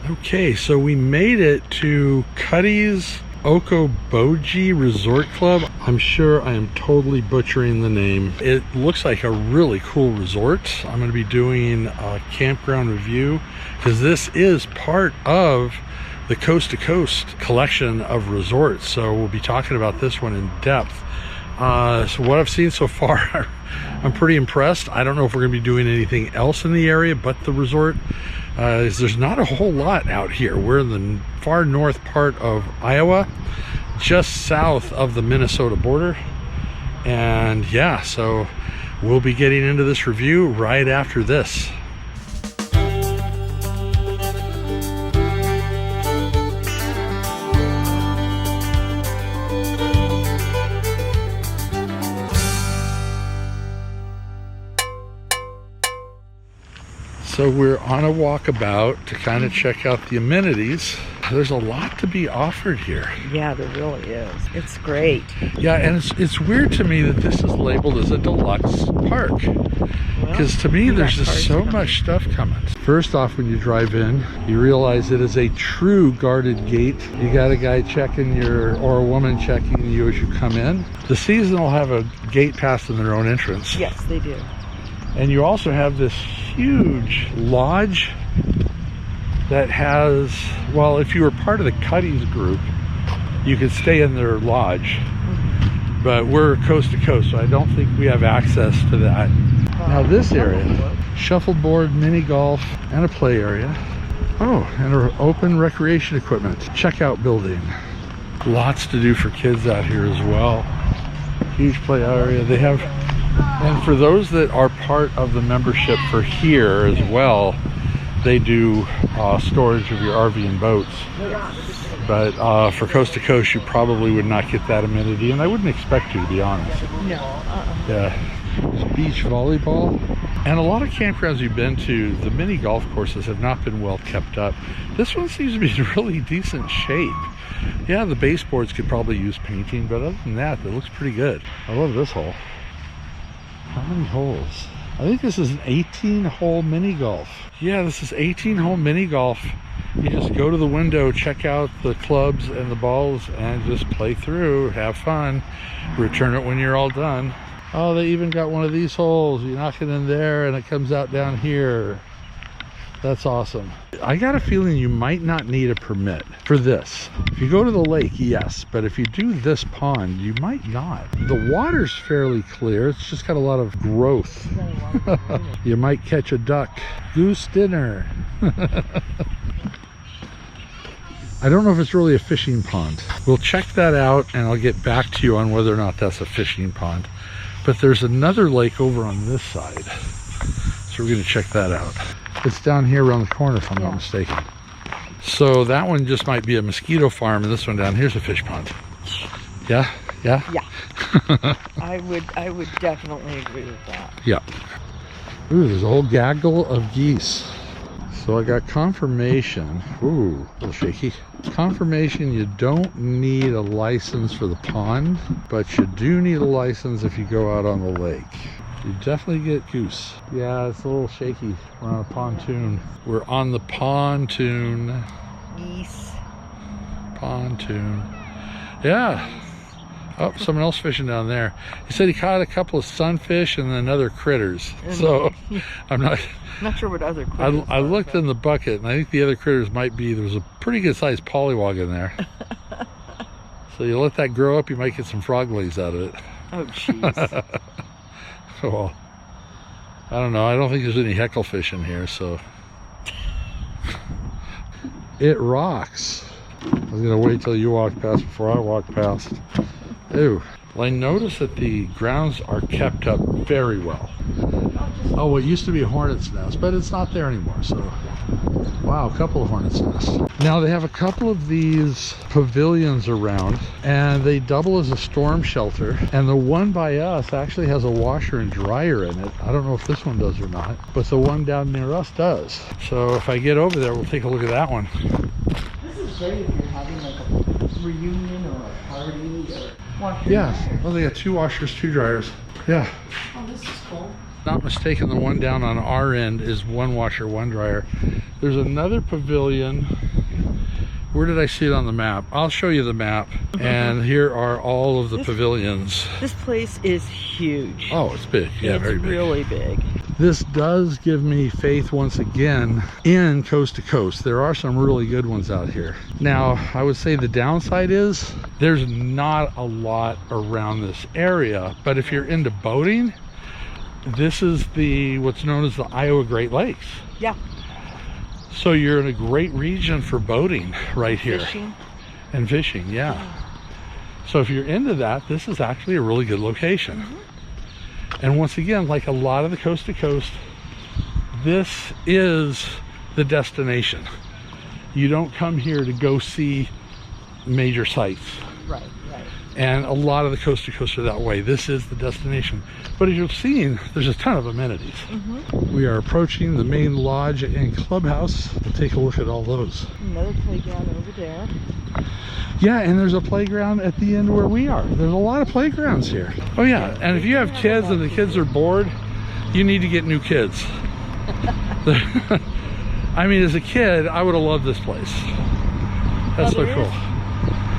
Okay, so we made it to Cuddy's Okaboji Resort Club. I'm sure I am totally butchering the name. It looks like a really cool resort. I'm going to be doing a campground review because this is part of the Coast to Coast collection of resorts. So we'll be talking about this one in depth. So what I've seen so far, I'm pretty impressed. I don't know if we're going to be doing anything else in the area but the resort. There's not a whole lot out here. We're in the far north part of Iowa, just south of the Minnesota border. And yeah, so we'll be getting into this review right after this. So we're on a walkabout to kind of check out the amenities. There's a lot to be offered here. Yeah, there really is. It's great. Yeah, and it's weird to me that this is labeled as a deluxe park. Because to me, there's just so much stuff coming. First off, when you drive in, you realize it is a true guarded gate. You got a guy checking you, or a woman checking you as you come in. The season will have a gate pass in their own entrance. Yes, they do. And you also have this huge lodge that has, well, if you were part of the Cuddy's group, you could stay in their lodge. But we're coast to coast, so I don't think we have access to that. Now this area, shuffleboard, mini golf, and a play area. Oh, and an open recreation equipment. Checkout building. Lots to do for kids out here as well. Huge play area. They have, and for those that are part of the membership for here as well, they do storage of your RV and boats. But for coast to coast, you probably would not get that amenity, and I wouldn't expect you, to be honest. No. Yeah. There's beach volleyball. And a lot of campgrounds you've been to, the mini golf courses have not been well kept up. This one seems to be in really decent shape. Yeah, the baseboards could probably use painting, but other than that, it looks pretty good. I love this hole. How many holes? I think this is an 18-hole mini golf. Yeah, this is 18-hole mini golf. You just go to the window, check out the clubs and the balls, and just play through, have fun, return it when you're all done. Oh, they even got one of these holes. You knock it in there and it comes out down here. That's awesome. I got a feeling you might not need a permit for this. If you go to the lake, yes, but if you do this pond, you might not. The water's fairly clear. It's just got a lot of growth. You might catch a duck. Goose dinner. I don't know if it's really a fishing pond. We'll check that out and I'll get back to you on whether or not that's a fishing pond. But there's another lake over on this side. So we're gonna check that out. It's down here around the corner if I'm not mistaken. So that one just might be a mosquito farm, and this one down here's a fish pond. Yeah? Yeah? Yeah. I would definitely agree with that. Yeah. Ooh, there's a whole gaggle of geese. So I got confirmation. Ooh, a little shaky. Confirmation you don't need a license for the pond, but you do need a license if you go out on the lake. You definitely get goose. Yeah, it's a little shaky. We're on a pontoon. We're on the pontoon. Geese. Pontoon. Yeah. Oh, someone else fishing down there. He said he caught a couple of sunfish and then other critters. So I'm not sure what other critters I looked in the bucket, and I think the other critters might be, there was a pretty good sized pollywog in there. So you let that grow up, you might get some frog legs out of it. Oh, jeez. Well, I don't know. I don't think there's any hecklefish in here, so. It rocks. I was gonna wait till you walk past before I walk past. Ooh. Well, I noticed that the grounds are kept up very well. Oh, it used to be a hornet's nest, but it's not there anymore, so. Wow, a couple of hornet's nests. Now they have a couple of these pavilions around, and they double as a storm shelter. And the one by us actually has a washer and dryer in it. I don't know if this one does or not, but the one down near us does. So if I get over there, we'll take a look at that one. This is great if you're having like a reunion or a party or washer. Yeah, well, they got 2 washers, 2 dryers. Yeah. Oh, this is cool. Not mistaken, the one down on our end is one washer, one dryer. There's another pavilion. Where did I see it on the map? I'll show you the map. And here are all of the pavilions. This place is huge. Oh, it's big. Yeah, very big. It's really big. This does give me faith once again in coast to coast. There are some really good ones out here. Now, I would say the downside is there's not a lot around this area, but if you're into boating, this is what's known as the Iowa Great Lakes. Yeah. So you're in a great region for boating right here. Fishing. And fishing, yeah. So if you're into that, this is actually a really good location. And once again, like a lot of the coast to coast, this is the destination. You don't come here to go see major sites. Right, right. And a lot of the coast to coast are that way. This is the destination. But as you've seen, there's a ton of amenities. We are approaching the main lodge and clubhouse. We'll take a look at all those. Another playground over there. Yeah, and there's a playground at the end where we are. There's a lot of playgrounds here. Oh yeah, and if you have kids and the kids are bored, you need to get new kids. I mean, as a kid, I would have loved this place. That's so cool.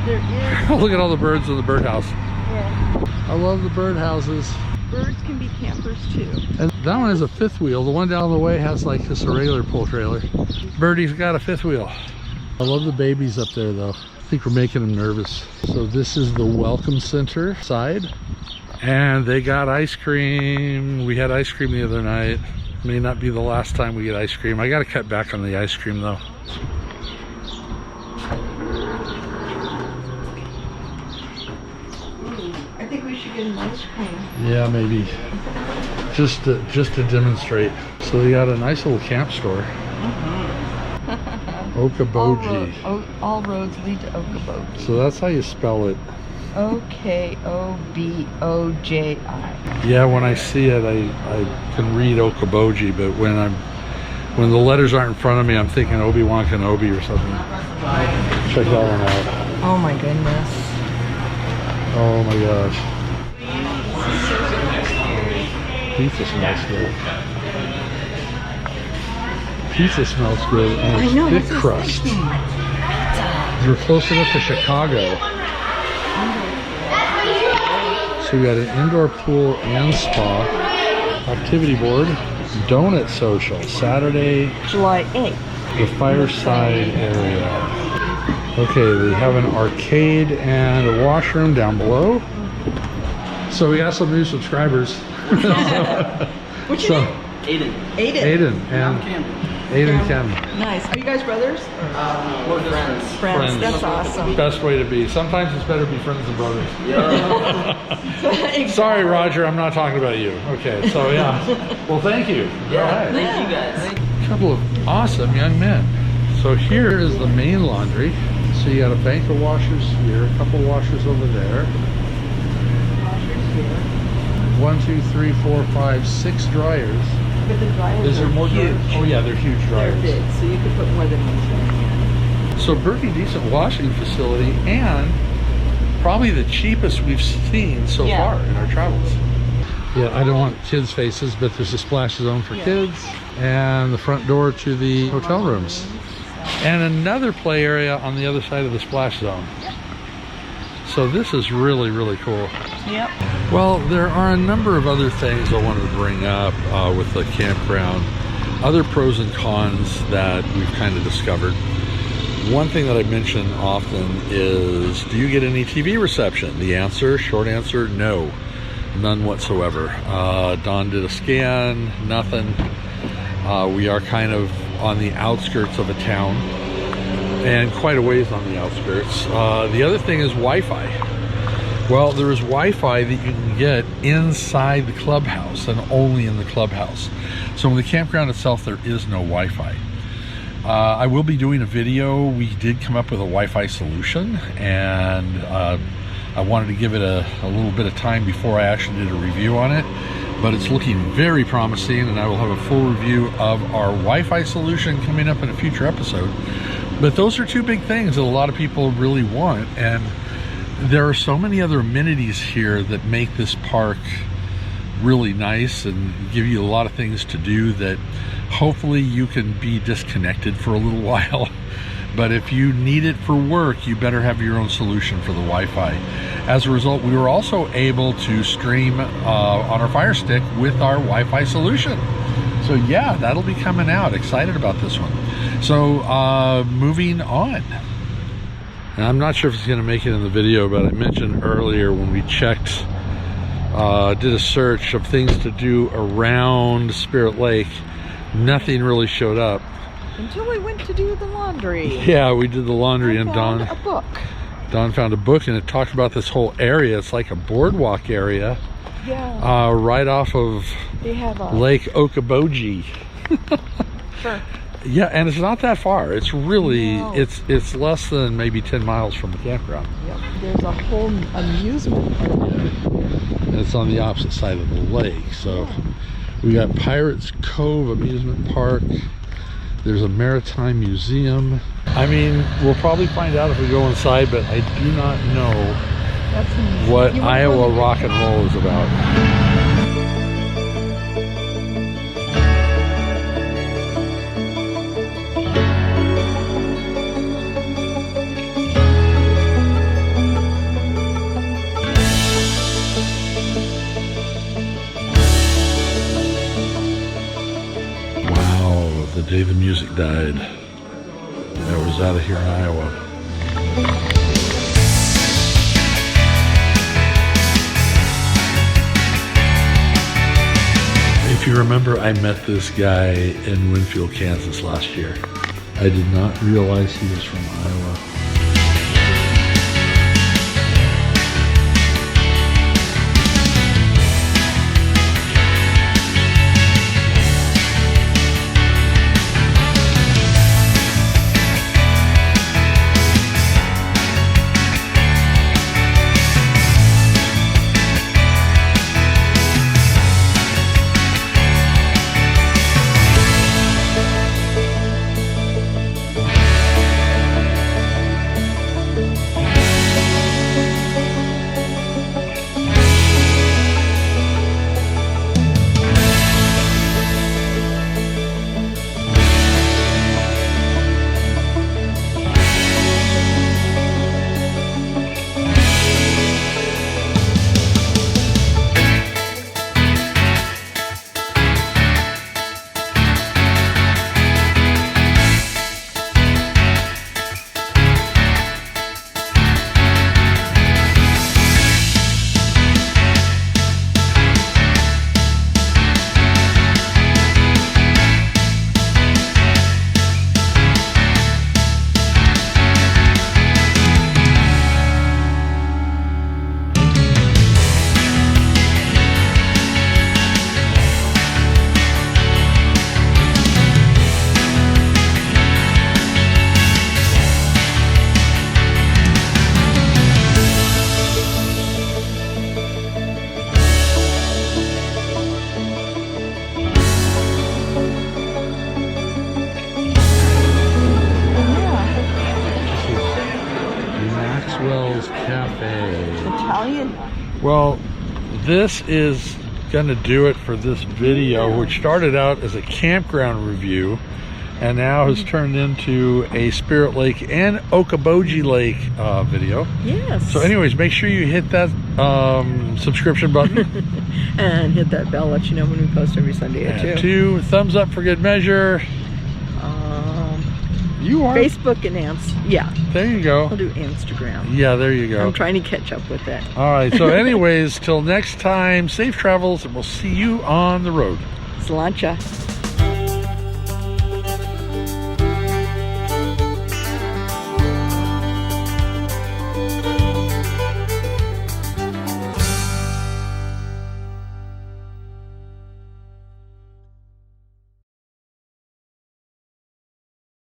There is. Look at all the birds in the birdhouse. Yeah. I love the birdhouses. Birds can be campers too. And that one has a fifth wheel. The one down the way has like just a regular pull trailer. Birdie's got a fifth wheel. I love the babies up there though. I think we're making them nervous. So this is the welcome center side. And they got ice cream. We had ice cream the other night. May not be the last time we get ice cream. I got to cut back on the ice cream though. I think we should get an ice cream. Yeah, maybe. Just to demonstrate. So they got a nice little camp store. Okaboji. All roads lead to Okaboji. So that's how you spell it. Okaboji. Yeah, when I see it, I can read Okaboji, but when the letters aren't in front of me, I'm thinking Obi-Wan Kenobi or something. Check that one out. Oh my goodness. Oh my gosh. Pizza smells good. Pizza smells good, and it's thick crust. We're close enough to Chicago. So we got an indoor pool and spa, activity board, donut social, Saturday, July 8th. the fireside area. Okay, they have an arcade and a washroom down below. So we got some new subscribers. What's your name? Aiden. Aiden and Ken. Nice. Are you guys brothers? We're friends. Friends. That's awesome. Best way to be. Sometimes it's better to be friends than brothers. Yeah. Sorry, Roger, I'm not talking about you. Okay, so yeah. Well, thank you. Yeah. All right. Thank you guys. A couple of awesome young men. So here is the main laundry. So you got a bank of washers here, a couple washers over there. 1, 2, 3, 4, 5, 6 dryers. But the dryers Is there more huge. dryers? Oh yeah, they're huge dryers. They're big, so you could put more than one dryer. So pretty decent washing facility, and probably the cheapest we've seen so far in our travels. Yeah, I don't want kids' faces, but there's a splash zone for kids, and the front door to the hotel rooms. And another play area on the other side of the splash zone. So this is really, really cool. Yep. Well, there are a number of other things I wanted to bring up with the campground. Other pros and cons that we've kind of discovered. One thing that I mention often is, do you get any TV reception? The answer, short answer, no. None whatsoever. Don did a scan, nothing. We are kind of on the outskirts of a town, and quite a ways on the outskirts. The other thing is Wi-Fi. Well, there is Wi-Fi that you can get inside the clubhouse and only in the clubhouse. So in the campground itself, there is no Wi-Fi. I will be doing a video. We did come up with a Wi-Fi solution, and I wanted to give it a little bit of time before I actually did a review on it. But it's looking very promising, and I will have a full review of our Wi-Fi solution coming up in a future episode. But those are two big things that a lot of people really want, and there are so many other amenities here that make this park really nice and give you a lot of things to do that hopefully you can be disconnected for a little while. But if you need it for work, you better have your own solution for the Wi-Fi. As a result, we were also able to stream on our Fire Stick with our Wi-Fi solution. So yeah, that'll be coming out. Excited about this one. So moving on. And I'm not sure if it's going to make it in the video, but I mentioned earlier when we checked, did a search of things to do around Spirit Lake, nothing really showed up. Until we went to do the laundry. Yeah, we did the laundry, and Dawn a book. Dawn found a book, and it talked about this whole area. It's like a boardwalk area. Yeah. Right off of They have a Lake Okaboji. Sure. Yeah, and it's not that far. It's really, No. it's less than maybe 10 miles from the campground. Yep. There's a whole amusement park there. And it's on the opposite side of the lake. So we got Pirates Cove Amusement Park. There's a maritime museum. I mean, we'll probably find out if we go inside, but I do not know That's what you wanna Iowa go- rock and roll is about. Wow, the day the music died. That was out of here in Iowa. If you remember, I met this guy in Winfield, Kansas last year. I did not realize he was from Iowa. Cafe. Italian. Well, this is gonna do it for this video, which started out as a campground review and now has turned into a Spirit Lake and Okaboji Lake video. Yes. So anyways, make sure you hit that subscription button. And hit that bell, let you know when we post every Sunday at And 2. 2, thumbs up for good measure. You are. Facebook and yeah. There you go. I'll do Instagram. Yeah, there you go. I'm trying to catch up with that. All right, so anyways, till next time, safe travels, and we'll see you on the road. Sláinte.